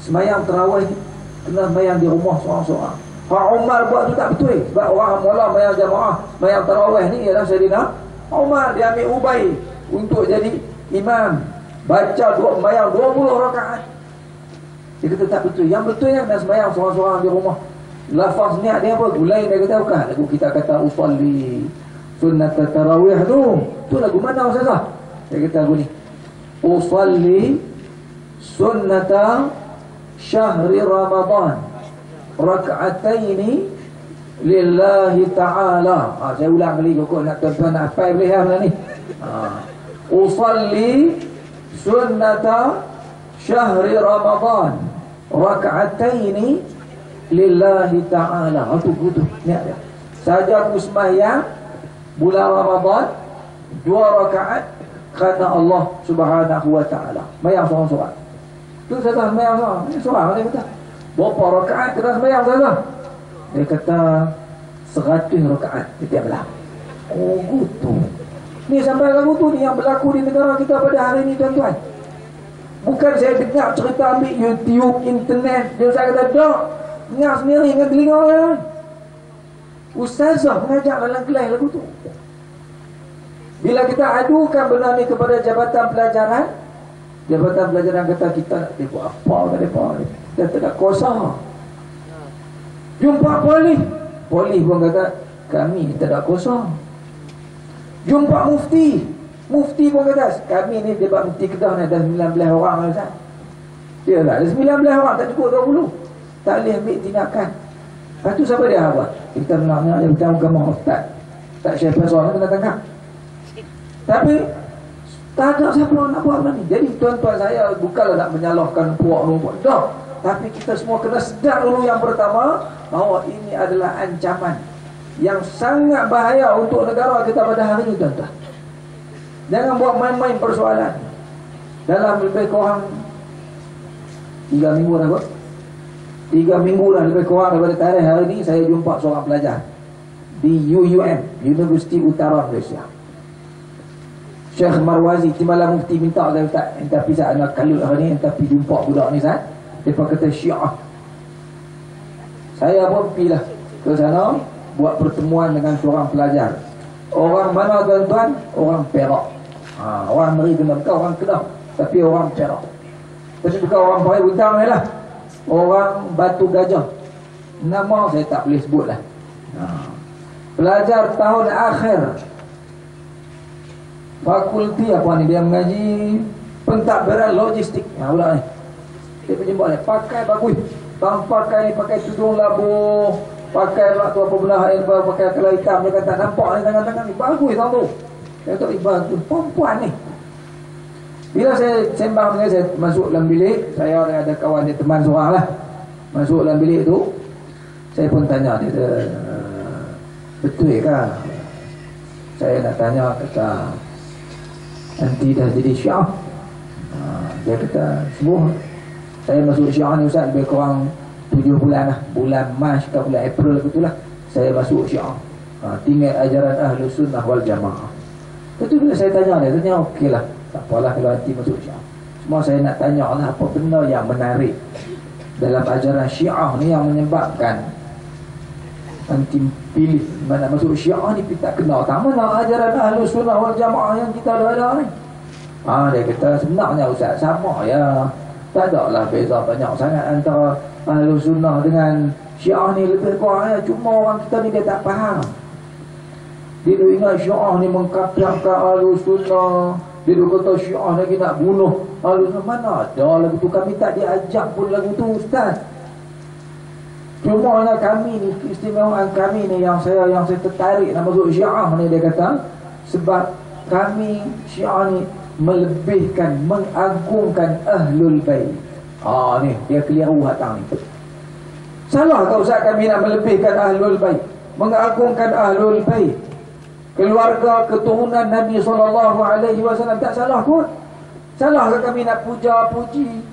semayang tarawih ni kena mayang di rumah seorang-seorang. Pak Umar buat tu tak betul. Sebab orang mula mayang jamaah, mayang tarawih ni ialah Sayyidina Umar. Dia ambil Ubay untuk jadi imam, baca mayang 20 rakaat. Dia kata tak betul. Yang betulnya kena semayang seorang-seorang di rumah. Lafaz niat dia apa? Gulai dia kata bukan. Lagu kita kata usalli sunnat tarawih tu. Tu lagu mana Ustazah? Dia kata lagu ni. Usalli sunnata syahri Ramadan raka'ataini lillahi ta'ala. Saya ulang kali kok nak tuan-tuan nak hafal boleh lah ni. Usalli sunnata syahri Ramadan raka'ataini lillahi ta'ala. Itu betul niat dia. Saja aku sembahyang bulan Ramadan 2 rakaat kerana Allah Subhanahu wa ta'ala. Sembahyang seorang-seorang. Tu saya tahu sembahyang seorang. Dia kata berapa rakaat kita sembahyang saja? Dia kata 100 rakaat setiap malam. Oh gitu. Ni sampai lagu tu ni yang berlaku di negara kita pada hari ini, tuan-tuan. Bukan saya dengar cerita ambil YouTube, internet. Dia saya kata tak, dengar sendiri dengan telinga orang. Ustazah mengajak dalam kelas lagu tu. Bila kita adukan benda ni kepada jabatan pelajaran kata kita nak buat apa ke mereka ni. Kita tak ada kuasa. Jumpa polis pun kata kami tak ada kuasa. Jumpa mufti pun kata kami ni debat mufti Kedah ni ada 19 orang Ustaz. Dia lah ada 19 orang, tak cukup 20. Tak boleh ambil tindakan. Lepas tu siapa dia buat? Kita nak dia bertanggung agama Ustaz. Tak siapa seorang kena tangkap. Tapi tak ada siapa nak buat benda ni. Jadi tuan-tuan saya bukanlah nak menyalahkan puak nombor. Dah. Tapi kita semua kena sedar dulu yang pertama, bahawa ini adalah ancaman yang sangat bahaya untuk negara kita pada hari ini, tuan-tuan. Jangan buat main-main persoalan. Dalam lebih kurang 3 minggu dah kot. 3 minggu dah lebih kurang daripada tarikh hari ini, saya jumpa seorang pelajar di UUM, Universiti Utara Malaysia. Syekh Marwazi, timbalan mufti minta saya Ustaz, entah pisah anak kalut hari ni, entah pergi jumpa budak ni Ustaz. Dia kata Syiah. Saya pun pergilah ke sana buat pertemuan dengan seorang pelajar. Orang mana tuan-tuan? Orang Perak. Orang Meri kena, bukan orang Kedah, tapi orang Perak. Tapi bukan orang Pahai Butang ni lah. Orang Batu Gajah. Nama saya tak boleh sebut lah. Pelajar tahun akhir fakulti apa ni, dia mengaji pentadbiran logistik. Pula ni dia penjembat ni pakai bagus, pakai tudung labuh, pakai pula tu apa benda yang pakai kalau hitam, dia kata nampak ni tangan-tangan ni bagus tau tu. Saya kata bagus perempuan ni. Bila saya sembang dengan saya masuk dalam bilik, saya ada kawan dia, teman seorang lah, masuk dalam bilik tu, saya pun tanya dia, betul ke Saya nak tanya, kata nanti dah jadi Syiah. Dia kata semua saya masuk Syiah ni Ustaz lebih kurang 7 bulan lah, bulan Mac ke bulan April betulah saya masuk Syiah. Tinggal ajaran Ahlus Sunnah wal Jamaah. Itu bila saya tanya dia, tanya okey lah, tak apalah kalau nanti masuk Syiah. Semua saya nak tanya lah, apa benda yang menarik dalam ajaran Syiah ni yang menyebabkan nanti pilih mana masuk Syiah ni kita kenal tak mana ajaran Ahlus Sunnah wal Jamaah yang kita ada ni. Dia kata sebenarnya Ustaz sama ya, tak ada lah beza banyak sangat antara Ahlus Sunnah dengan Syiah ni, lebih kurang ya. Cuma orang kita ni dia tak faham. Dia duk ingat Syiah ni mengkapirkan Ahlus Sunnah. Dia duk kata Syiah lagi nak bunuh Ahlus Sunnah. Mana ada lagu tu, kami tak diajak pun lagu tu Ustaz. Cuma kami ni, keistimewaan kami ni yang saya tertarik nak masuk Syiah ni, dia kata sebab kami Syiah ni melebihkan, mengagungkan Ahlul Bait. Ni dia keliru hatang ni. Salah tak Ustaz kami nak melebihkan Ahlul Bait, mengagungkan Ahlul Bait, keluarga keturunan Nabi SAW? Tak salah pun. Salah ke kami nak puja-puji,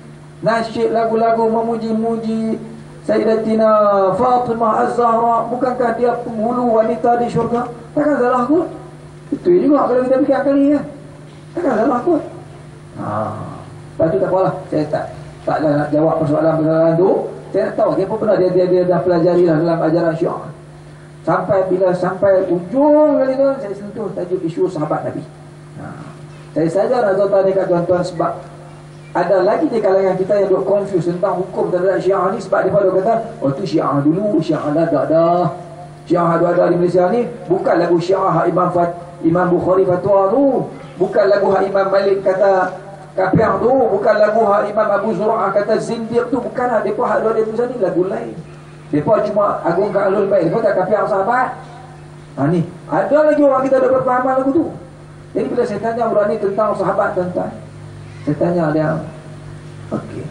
nasyid lagu-lagu memuji-muji Sayyidatina Fatimah Az-Zahra? Bukankah dia penghulu wanita di syurga? Takkan salah pun. Itu juga kalau kita fikir kali ya. Takkan salah pun. Lepas tu tak apalah, saya taklah nak jawab persoalan-persoalan tu. Saya nak tahu apa pernah dia dah pelajari lah dalam ajaran Syiah. Sampai ujung kali tu saya sentuh tajuk isu sahabat Nabi. Saya saja nak tahu ni kat tuan-tuan, sebab ada lagi di kalangan kita yang duk confuse tentang hukum terhadap Syiah ni. Sebab dia pada kata, oh tu Syiah dulu, Syiah dah. Syiah ada di Malaysia ni bukan lagu Syiah Imam Bukhari fatwa tu, bukan lagu Imam Malik kata kafir tu, bukan lagu Imam Abu Zur'ah kata zindiq tu, bukanlah. Depa hak ada di Malaysia ni lagu lain. Depa cuma agungkan Ahlul Bait, depa tak kafir sahabat. Ni ada lagi orang kita ada berpahaman lagu tu. Jadi bila saya tanya orang ni tentang sahabat, tuan-tuan, saya tanya dia, okey,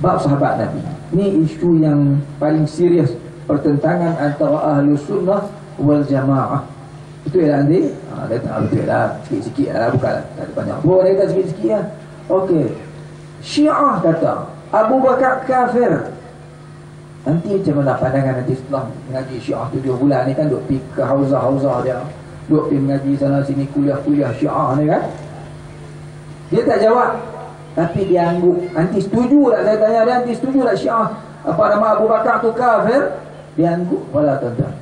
bab sahabat Nabi ni isu yang paling serius, pertentangan antara Ahlus Sunnah wal Jamaah. Betul lah nanti? Dia tak betul lah, sikit-sikit lah, bukan tak ada banyak pun, dia kata sikit-sikit lah. Okey, Syiah kata Abu Bakar kafir. Nanti macam mana pandangan nanti setelah mengaji Syiah 7 bulan ni kan, duk pergi ke hauzah-hauzah dia, duk pergi mengaji sana sini, kuliah-kuliah Syiah ni kan. Dia tak jawab, tapi dia angguk. Nanti setuju tak saya tanya dia, nanti setuju tak Syiah apa nama Abu Bakar tu kafir? Dia angguk pula, tuan-tuan.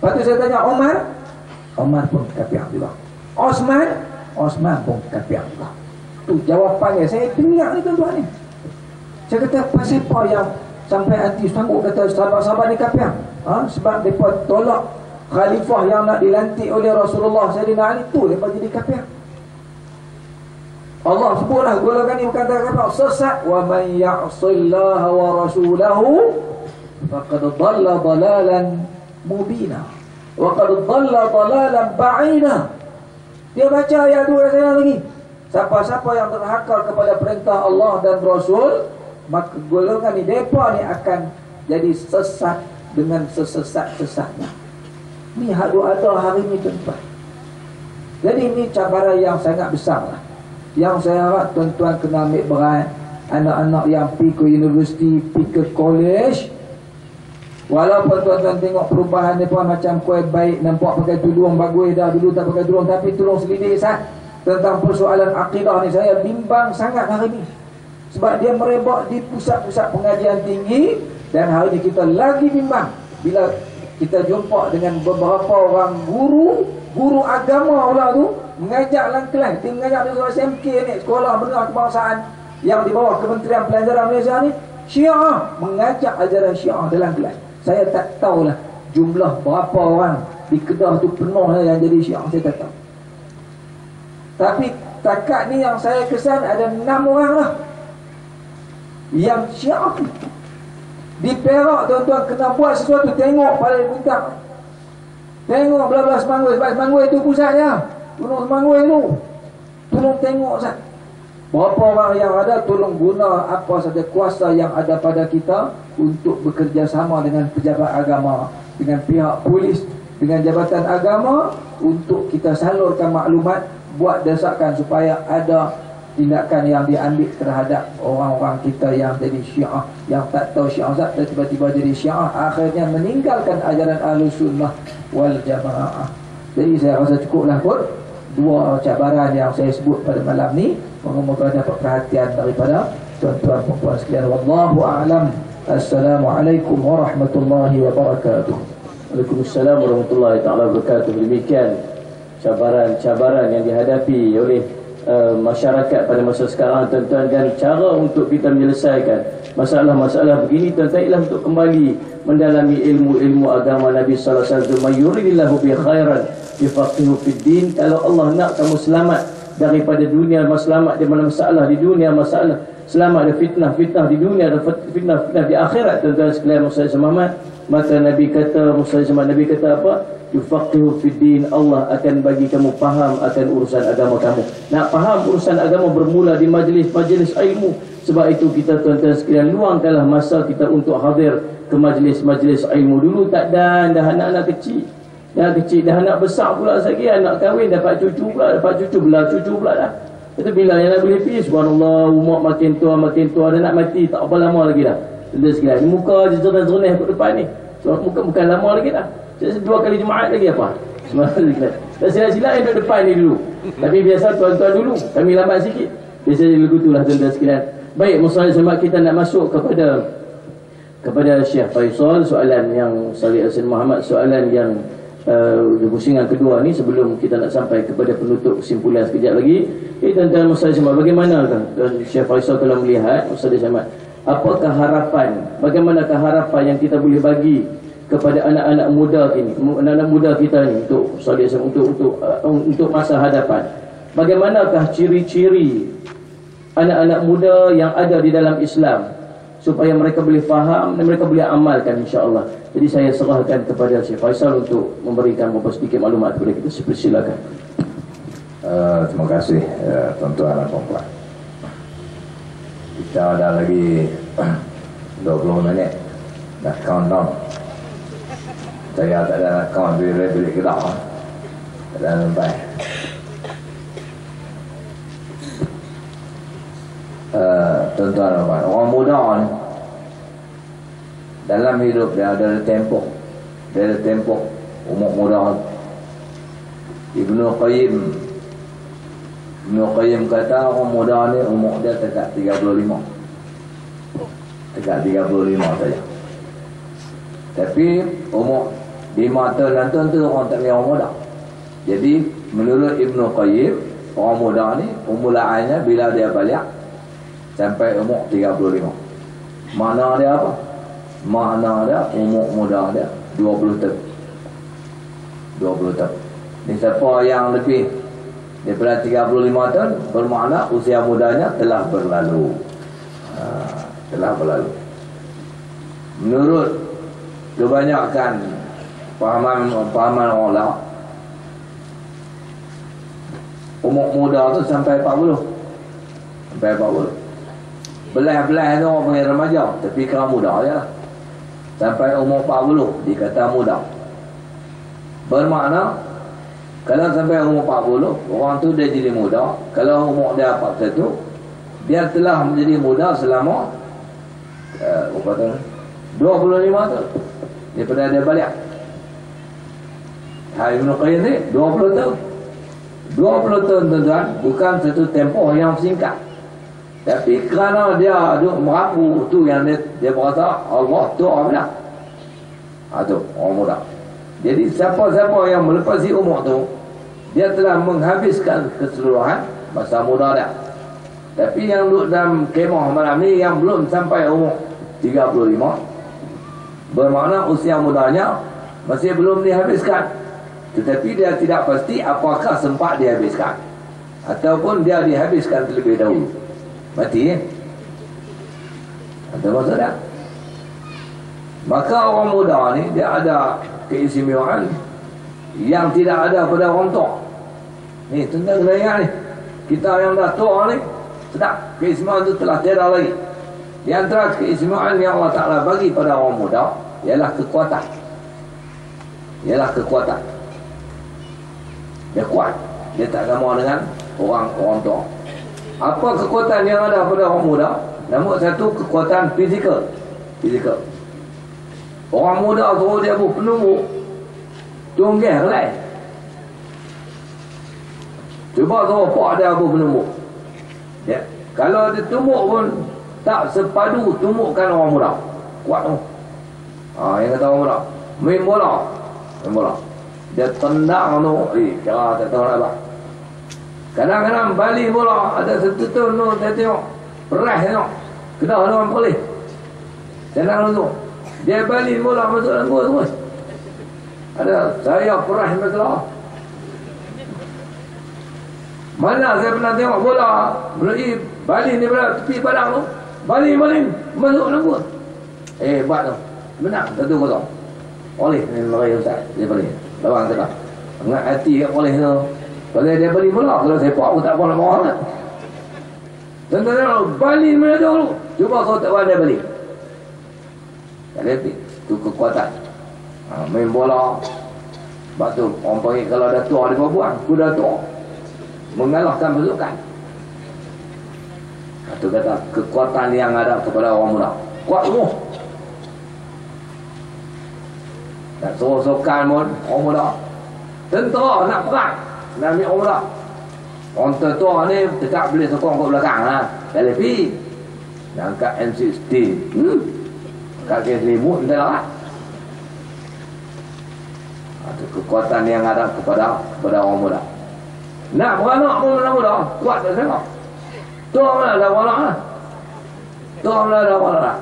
Lepas tu saya tanya Umar pun kafir juga. Osman pun kafir juga. Tu jawapannya, saya dengar ni tuan-tuan ni. Saya kata, pasal apa yang sampai nanti sanggup kata sahabat-sahabat ni kafir? Sebab mereka tolak khalifah yang nak dilantik oleh Rasulullah Sayyidina Ali tu, mereka jadi kafir. Allah sebutlah golongan ni bukan kafir, sesat. Wa man ya'sillaha wa rasulahu faqad dhalla dhalalan mubina wa qad dhalla dhalalan ba'ida. Dia baca ayat tu saya lagi. Siapa-siapa yang derhaka kepada perintah Allah dan Rasul, maka golongan ni, mereka ni akan jadi sesat dengan sesat-sesatnya. Ni hak ada hari ni, tuan-tuan. Jadi ni cabaran yang sangat besar lah, yang saya harap tuan-tuan kena ambil berat. Anak-anak yang pergi ke universiti, pergi ke college, walaupun tuan-tuan tengok perubahan mereka macam kuat baik, nampak pakai tudung bagus dah, dulu tak pakai tudung, tapi tolong selidik tentang persoalan akidah ni. Saya bimbang sangat hari ni, sebab dia merebak di pusat-pusat pengajian tinggi. Dan hari ni kita lagi bimbang bila kita jumpa dengan beberapa orang guru agama pula tu mengajak dalam kelas, mengajak di SMK ni, sekolah menengah kebangsaan yang di bawah Kementerian Pelajaran Malaysia ni, Syiah, mengajak ajaran Syiah dalam kelas. Saya tak tahulah jumlah berapa orang di Kedah tu penuhnya yang jadi Syiah, saya tak tahu. Tapi takat ni yang saya kesan ada 6 orang lah yang Syiah. Di Perak, tuan-tuan kena buat sesuatu, tengok pada bintang, tengok belah-belah Semangui, sebab Semangui itu pusatnya, Gunung Semangui itu. Tolong tengok Ustaz, berapa orang yang ada, tolong guna apa saja kuasa yang ada pada kita untuk bekerjasama dengan pejabat agama, dengan pihak polis, dengan Jabatan Agama untuk kita salurkan maklumat, buat desakan supaya ada tindakan yang diambil terhadap orang-orang kita yang jadi Syiah, yang tak tahu Syiah zat dan tiba-tiba jadi Syiah, akhirnya meninggalkan ajaran Ahlussunnah wal Jamaah. Jadi saya rasa cukuplah kot dua cabaran yang saya sebut pada malam ni. Moga-moga dapat perhatian daripada tuan-tuan dan puan sekalian. Wallahu a'lam. Assalamualaikum warahmatullahi wabarakatuh.
Waalaikumsalam warahmatullahi taala wabarakatuh. Demikian cabaran-cabaran yang dihadapi oleh masyarakat pada masa sekarang, tuan-tuan, dan cara untuk kita menyelesaikan masalah-masalah begini, tuan-tuan, ialah untuk kembali mendalami ilmu-ilmu agama Nabi sallallahu alaihi wasallam. Mayuridillahu bi khairan yufaqihu fid din. Kalau Allah nak kamu selamat daripada dunia, selamat di mana masalah di dunia, masalah selamat dari fitnah-fitnah di dunia dan fitnah-fitnah di akhirat, tuan-tuan sekalian Musa Muhammad, maka Nabi kata, Nabi kata apa? Yufaqihu fid din. Allah akan bagi kamu faham akan urusan agama kamu. Nak faham urusan agama bermula di majlis-majlis ilmu. Sebab itu kita, tuan-tuan sekalian, luangkanlah masa kita untuk hadir ke majlis-majlis ilmu. Dulu tak dah anak-anak kecil. Dah anak besar pula lagi, anak kahwin dapat cucu pula, cucu pula dah. Itu bila yang nak boleh pergi, subhanallah, umur makin tua, dah nak mati, tak apa lama lagi dah. Tuan-tuan sekalian, muka je zernah kat depan ni. So, bukan lama lagi dah. 2 kali Jumaat lagi apa? Subhanallah. Dan sila-sila yang duduk depan ni dulu. Tapi biasa tuan-tuan dulu, kami lambat sikit. Biasa lagu itulah, tuan-tuan sekalian. Baik, Muslim sebab kita nak masuk kepada Syekh Faisal, soalan yang Salih Hasan Muhammad, soalan yang pusingan kedua ni, sebelum kita nak sampai kepada penutup kesimpulan sekejap lagi. Tuan-tuan Muslim sebab bagaimanakah Syekh Faisal kalau melihat, Muslim sebab apakah harapan, bagaimanakah harapan yang kita boleh bagi kepada anak-anak muda ini, anak-anak muda kita ni, untuk masa hadapan? Bagaimanakah ciri-ciri anak-anak muda yang ada di dalam Islam supaya mereka boleh faham dan mereka boleh amalkan, insya-Allah. Jadi saya serahkan kepada Syekh Faisal untuk memberikan beberapa sedikit maklumat kepada kita. Silakan.
Terima kasih tuan-tuan dan puan-puan. Kita ada lagi 20 minit dah countdown. Saya tak ada nak kawan bilik gerak, tak ada sampai. Tuan-tuan dan puan, orang muda ni dalam hidup dia ada tempoh. Dia ada tempoh umur muda. Ibnu Qayyim kata orang muda ni umur dia dekat 35. Dekat 35 saja. Tapi umur di mata lantuan tu orang tak punya orang muda. Jadi menurut Ibnu Qayyim, orang muda ni permulaannya bila dia balik sampai umur 35. Makna dia apa? Makna dia umur muda dia 20 tahun. 20 tahun. Ni siapa yang lebih daripada 35 tahun, bermakna usia mudanya telah berlalu. Telah berlalu. Menurut kebanyakan pahaman orang lama, umur muda tu sampai 40. Sampai 40. Belah-belah tu orang panggil remaja, tapi kalau muda je lah. Sampai umur 40 dikata muda. Bermakna kalau sampai umur 40, orang tu dia jadi muda. Kalau umur dia 41, dia telah menjadi muda selama 25 tahun daripada dia balik. Ibnu Qayyim ni 20 tahun. 20 tahun, tuan-tuan, bukan satu tempoh yang singkat. Tapi kerana dia duk merapu tu yang dia berkata Allah tu orang muda. Tu orang muda. Jadi siapa-siapa yang melepasi umur tu, dia telah menghabiskan keseluruhan masa muda dia. Tapi yang duduk dalam kemah malam ni yang belum sampai umur 35, bermakna usia mudanya masih belum dihabiskan. Tetapi dia tidak pasti apakah sempat dihabiskan ataupun dia dihabiskan terlebih dahulu. Mati ada maksud tak? Maka orang muda ni dia ada keistimewaan yang tidak ada pada orang tua. Ni tuan-tuan kena ingat ni, kita yang dah tua ni sedap, keistimewaan itu telah tiada lagi. Di antara keistimewaan yang Allah Ta'ala bagi pada orang muda ialah kekuatan. ialah kekuatan. Dia kuat. Dia tak sama dengan orang tua. Apa kekuatan yang ada pada orang muda? Nombor satu, kekuatan fizikal. Orang muda suruh dia berpenumbuk, tunggah lain. Cuba suruh pak dia berpenumbuk. Ya. Kalau dia tumbuk pun tak sepadu tumbukkan orang muda. Kuat tu. Yang kata orang muda, main bola. Dia tendang tu, kira tak tahu nak apa. Kadang-kadang balik bola, ada satu tu, saya tengok, peras tengok. Kena orang boleh. Senang tu. Dia balik bola masuk dalam gol terus. Ada, saya peras masalah. Mana saya pernah tengok bola, balik ni pada tepi padang tu. Balik, masuk dalam gol. Hebat tu. Menang, 1-0. Oleh, ni lari Ustaz. Dia balik. Lawan kata. Ingat hati kat oleh tu. Kalau dia balik bola, kalau sepak pun tak apa nak marah kan. Tentang balik mana dulu. Cuba kau tak pandai balik. Tak lebih. Itu kekuatan. Main bola. Sebab tu orang panggil kalau dah tua dia buang. Kuda tua. Mengalahkan pasukan. Itu kata kekuatan yang ada kepada orang muda. Kuat semua. Tak suruh-suruhkan pun orang muda. Tentera nak perang. Nak ambil orang muda. Orang tua ni dekat boleh sokong kat belakang lah. Tak lebih. Nak angkat M16. Angkat kes limut entah lah. Itu kekuatan yang ada kepada orang muda. Nak beranak pun orang muda. Kuat tak tengok. Tua mana ada beranak lah. Tua mana ada beranak.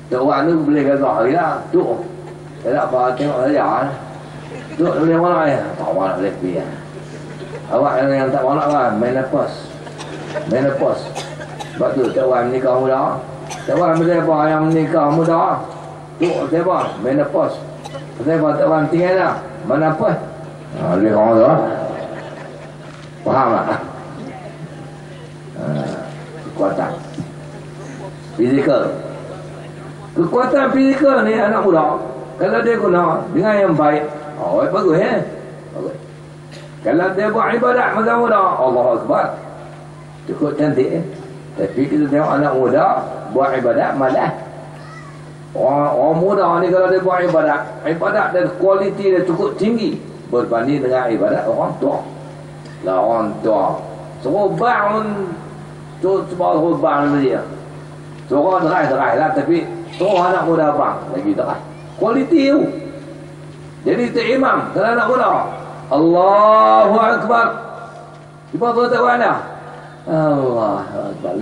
Tua orang tu boleh kata lagi lah. Tua. Tak nak apa tengok saja lah. Tua boleh beranak ya. Tak beranak lebih lah. Awak yang tak beranak lah. Menopause. Sebab tu tak orang menikah muda. Tak orang siapa yang menikah muda. Tua siapa? Menopause. Siapa tak orang tinggal lah. Menopause. Lebih orang tu lah. Faham tak? Kekuatan fizikal. Kekuatan fizikal ni anak muda kalau dia guna dengan yang baik, bagus ya. Bagus. Kalau dia buat ibadat masa muda, Allahu Akbar, cukup cantik. Tapi kita tengok anak muda buat ibadat malas. Orang muda ni kalau dia buat ibadat dan kualiti dia cukup tinggi berbanding dengan ibadat orang tua. Lah orang tua suruh bangun tu sebab suruh bangun dia. Suruh derai lah tapi suruh anak muda bang lagi derai. Kualiti tu. Jadi tu imam kalau anak muda Allahu Akbar. Cuba kau tak mana? Allahu Akbar.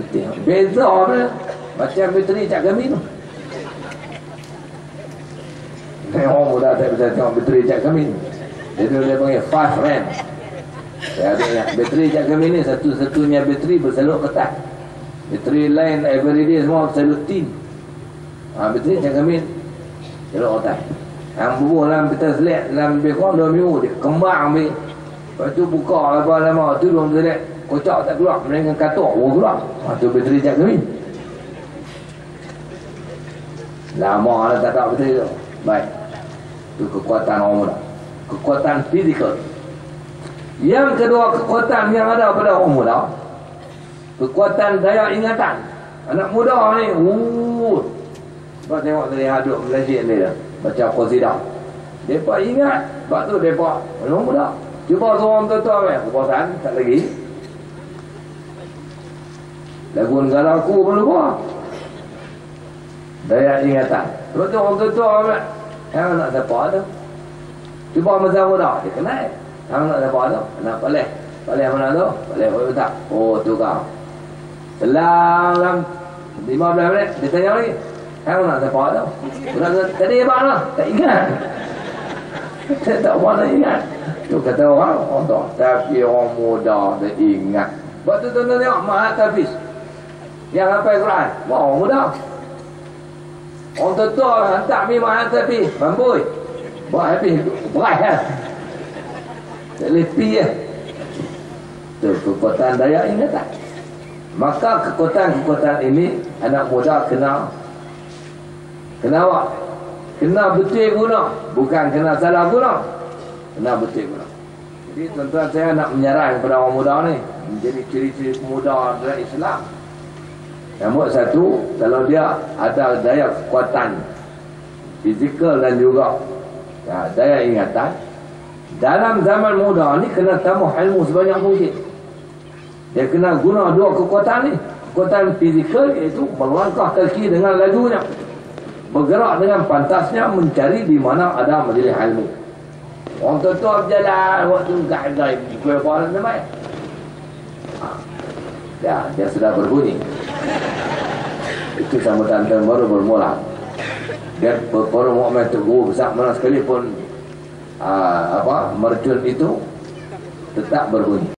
Beza apa? Macam bateri cak kami tu. Orang muda tak bisa tengok bateri cak kami. Jadi dia panggil fast RAM. Saya ada yang bateri cak kami ni satu-satunya bateri bersalur ketat. Bateri lain everyday semua bersalur tin. Bateri cak kami salur ketat. Yang bubuh dalam peta selat dalam lebih kurang 2 minggu dia kembang ambil. Lepas tu buka apa lama tu belum selat kocak tak keluar dengan katok keluar. Tu bateri cak kami. Lama lah tak tahu bateri tu. Baik. Itu kekuatan orang muda. Kekuatan fizikal. Yang kedua kekuatan yang ada pada orang muda, kekuatan daya ingatan. Anak muda ni, sebab tengok tadi hadut Malaysia ni dah, baca qasidah. Mereka ingat, sebab tu mereka orang muda. Cuba seorang tua-tua ni, kekuatan tak lagi. Lagu negara aku pun lupa. Daya ingatan. Sebab tu orang tua-tua ni, yang nak siapa tu? Cuba masa muda, dia kenal. Yang nak siapa tu? Anak Paleh mana tu? Paleh tak? Tu kau. Selang 15 minit, dia tanya lagi. Yang nak siapa tu? Tadi apa tu? Tak ingat. Saya tak mana ingat. Tu kata orang tu. Tapi orang muda dia ingat. Sebab tu tuan-tuan tengok Mahat Hafiz yang hafal Quran. Orang muda. Orang tua hantar mi Mahat Hafiz. Bambui. Buat habis. Berat kan? Tak lepi ya. Itu kekuatan daya ingatan. Maka kekuatan-kekuatan ini anak muda kena awak Kena betul guna, bukan kena salah guna. Kena betul guna. Jadi tuan-tuan, saya nak menyarankan kepada orang muda ni, menjadi ciri-ciri pemuda dalam Islam. Nombor satu, kalau dia ada daya kekuatan fizikal dan juga daya ingatan, dalam zaman muda ni kena tambah ilmu sebanyak mungkin. Dia kena guna dua kekuatan ni. Kekuatan fizikal iaitu melangkah kaki dengan lajunya, bergerak dengan pantasnya, mencari di mana ada majlis ilmu. Orang tua berjalan waktu gaib-gaib di kuih apa namanya. Dia sudah berbunyi. Itu sambutan baru bermula. Dia baru mukmin teguh besar mana sekalipun mercun itu tetap berbunyi.